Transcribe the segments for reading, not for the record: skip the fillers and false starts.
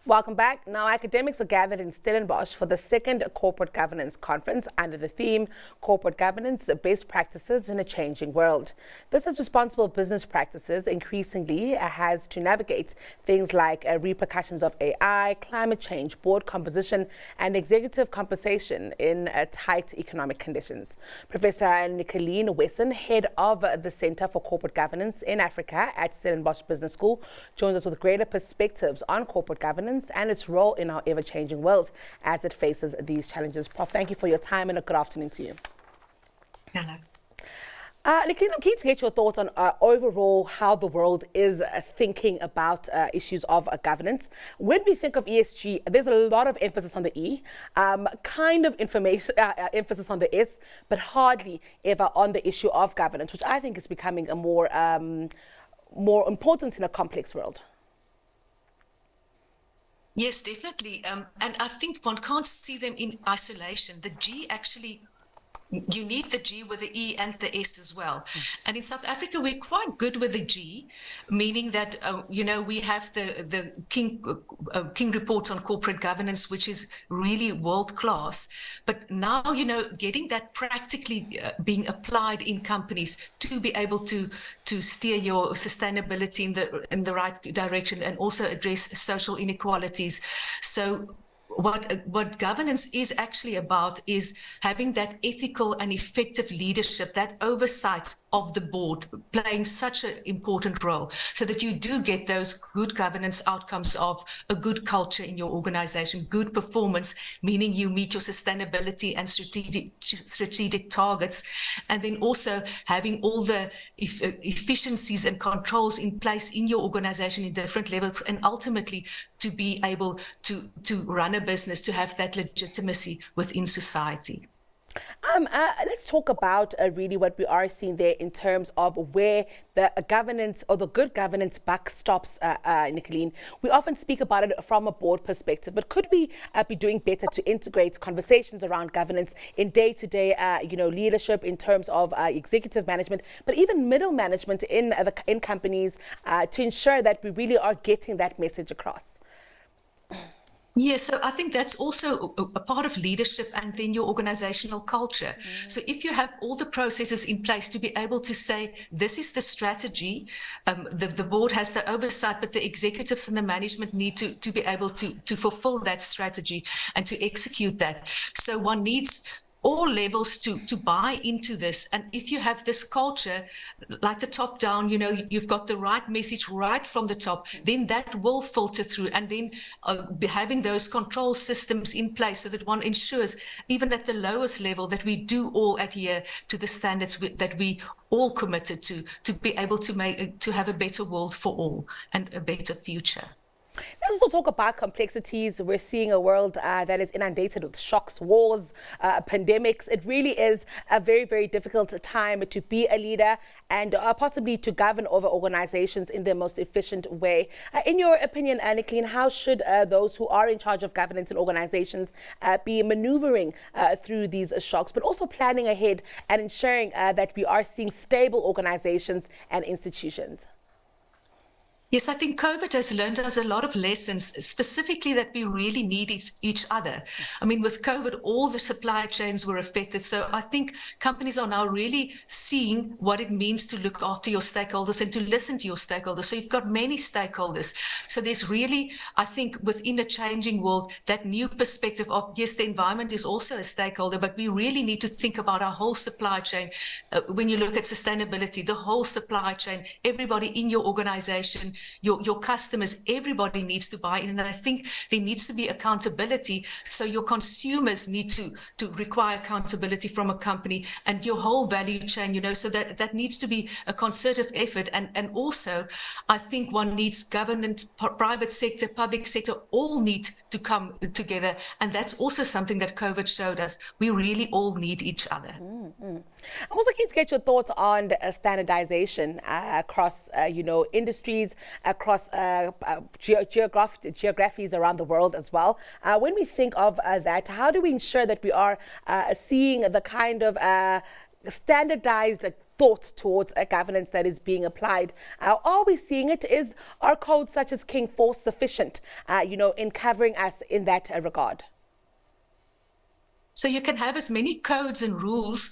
Welcome back. Now, academics are gathered in Stellenbosch for the second Corporate Governance Conference under the theme Corporate Governance, Best Practices in a Changing World. This is responsible business practices increasingly has to navigate things like repercussions of AI, climate change, board composition, and executive compensation in tight economic conditions. Professor Nicolene Wesson, head of the Center for Corporate Governance in Africa at Stellenbosch Business School, joins us with greater perspectives on corporate governance and its role in our ever-changing world as it faces these challenges. Prof, thank you for your time and a good afternoon to you. Hello. Nicolene, I'm keen to get your thoughts on overall how the world is thinking about issues of governance. When we think of ESG, there's a lot of emphasis on the E, kind of emphasis on the S, but hardly ever on the issue of governance, which I think is becoming a more important in a complex world. Yes, definitely. And I think one can't see them in isolation. The G actually, you need the G with the E and the S as well. And in South Africa, we're quite good with the G, meaning that, we have the King Report on Corporate Governance, which is really world class. But now, getting that practically being applied in companies to be able to steer your sustainability in the right direction and also address social inequalities. So what governance is actually about is having that ethical and effective leadership, that oversight of the board playing such an important role so that you do get those good governance outcomes of a good culture in your organization, good performance, meaning you meet your sustainability and strategic targets, and then also having all the efficiencies and controls in place in your organization in different levels, and ultimately to be able to run a business, to have that legitimacy within society. Let's talk about really what we are seeing there in terms of where the governance or the good governance buck stops, Nicolene. We often speak about it from a board perspective, but could we be doing better to integrate conversations around governance in day-to-day, leadership in terms of executive management, but even middle management in companies to ensure that we really are getting that message across? Yeah, so I think that's also a part of leadership and then your organizational culture. So if you have all the processes in place to be able to say, this is the strategy, the board has the oversight, but the executives and the management need to be able to fulfill that strategy and to execute that. So one needs all levels to buy into this. And if you have this culture, like the top down, you've got the right message right from the top, then that will filter through. And then having those control systems in place so that one ensures, even at the lowest level, that we do all adhere to the standards that we all committed to be able to have a better world for all and a better future. Let's also talk about complexities. We're seeing a world that is inundated with shocks, wars, pandemics. It really is a very, very difficult time to be a leader and possibly to govern over organizations in their most efficient way. In your opinion, Nicolene, how should those who are in charge of governance in organizations be maneuvering through these shocks, but also planning ahead and ensuring that we are seeing stable organizations and institutions? Yes, I think COVID has learned us a lot of lessons, specifically that we really need each other. I mean, with COVID, all the supply chains were affected. So I think companies are now really seeing what it means to look after your stakeholders and to listen to your stakeholders. So you've got many stakeholders. So there's really, I think, within a changing world, that new perspective of, yes, the environment is also a stakeholder, but we really need to think about our whole supply chain. When you look at sustainability, the whole supply chain, everybody in your organization, your customers, everybody needs to buy in. And I think there needs to be accountability. So your consumers need to require accountability from a company and your whole value chain, so that needs to be a concerted effort. And also, I think one needs government, private sector, public sector, all need to come together. And that's also something that COVID showed us. We really all need each other. I'm also keen to get your thoughts on standardization across, industries, across geographies around the world as well. When we think of that, how do we ensure that we are seeing the kind of standardized thought towards a governance that is being applied. Are we seeing it? Is our codes such as King 4 sufficient, in covering us in that regard? So you can have as many codes and rules,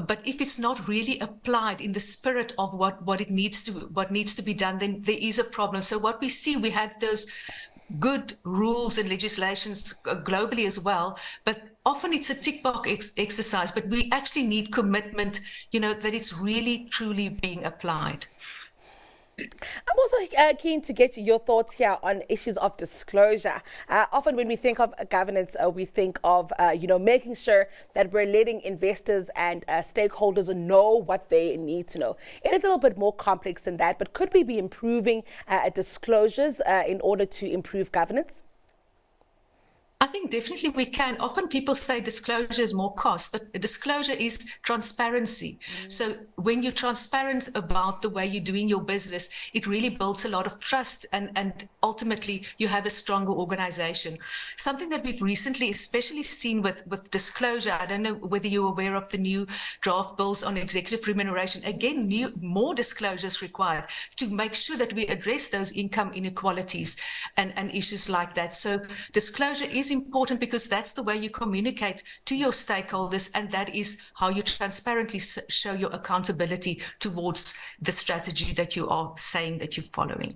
but if it's not really applied in the spirit of what needs to be done, then there is a problem. So what we see, we have those good rules and legislations globally as well, but often it's a tick box exercise, but we actually need commitment, that it's really truly being applied. I'm also keen to get your thoughts here on issues of disclosure. Often when we think of governance, we think of, making sure that we're letting investors and stakeholders know what they need to know. It is a little bit more complex than that, but could we be improving disclosures in order to improve governance? I think definitely we can. Often people say disclosure is more cost, but disclosure is transparency. So when you're transparent about the way you're doing your business, it really builds a lot of trust, and ultimately you have a stronger organization. Something that we've recently especially seen with disclosure, I don't know whether you're aware of the new draft bills on executive remuneration. Again, more disclosures required to make sure that we address those income inequalities and issues like that. So disclosure is important because that's the way you communicate to your stakeholders, and that is how you transparently show your accountability towards the strategy that you are saying that you're following.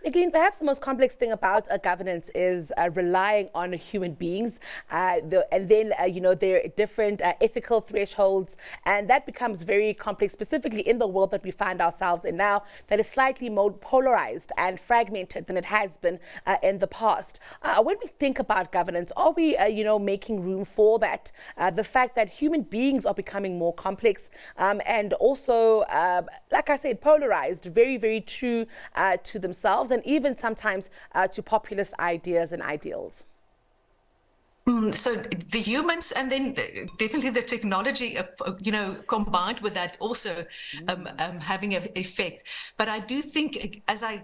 Nicolene, perhaps the most complex thing about governance is relying on human beings, and then there are different ethical thresholds, and that becomes very complex, specifically in the world that we find ourselves in now, that is slightly more polarized and fragmented than it has been in the past. When we think about governance, are we, making room for that? The fact that human beings are becoming more complex and also, like I said, polarized, very, very true to themselves, and even sometimes to populist ideas and ideals. So the humans, and then definitely the technology, combined with that, also having an effect. But I do think, as I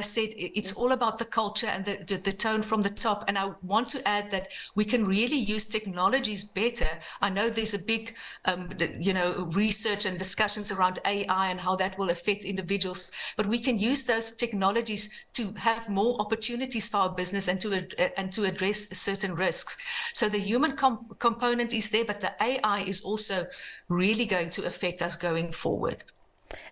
said, it's all about the culture and the tone from the top. And I want to add that we can really use technologies better. I know there's a big, research and discussions around AI and how that will affect individuals. But we can use those technologies to have more opportunities for our business and to address certain risks. So the human component is there, but the AI is also really going to affect us going forward.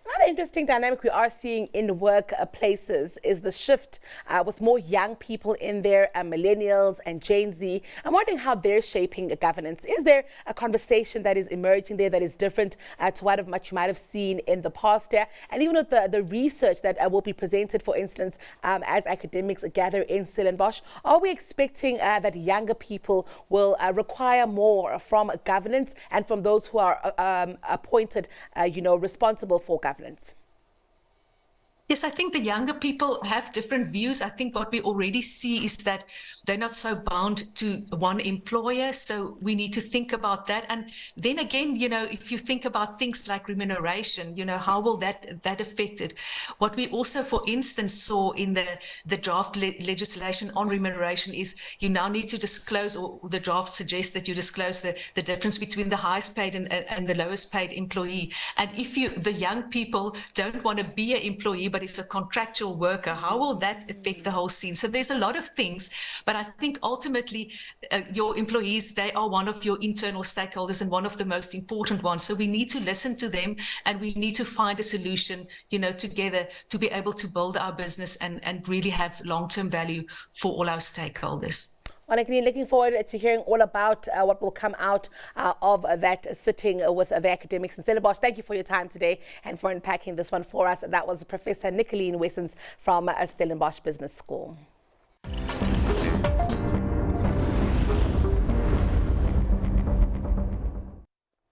Another interesting dynamic we are seeing in workplaces is the shift with more young people in there, millennials and Gen Z. I'm wondering how they're shaping governance. Is there a conversation that is emerging there that is different to what you might have seen in the past year? And even with the research that will be presented, for instance, as academics gather in Stellenbosch, are we expecting that younger people will require more from governance and from those who are appointed, responsible for governance? Yes, I think the younger people have different views. I think what we already see is that they're not so bound to one employer. So we need to think about that. And then again, if you think about things like remuneration, how will that affect it? What we also, for instance, saw in the draft legislation on remuneration is you now need to disclose, or the draft suggests that you disclose the difference between the highest paid and the lowest paid employee. And if the young people don't want to be an employee, but it's a contractual worker, how will that affect the whole scene? So there's a lot of things, but I think ultimately your employees, they are one of your internal stakeholders and one of the most important ones. So we need to listen to them, and we need to find a solution, together to be able to build our business and really have long-term value for all our stakeholders. Well, Nicolene, looking forward to hearing all about what will come out of that sitting with the academics in Stellenbosch. Thank you for your time today and for unpacking this one for us. That was Professor Nicolene Wesson from Stellenbosch Business School.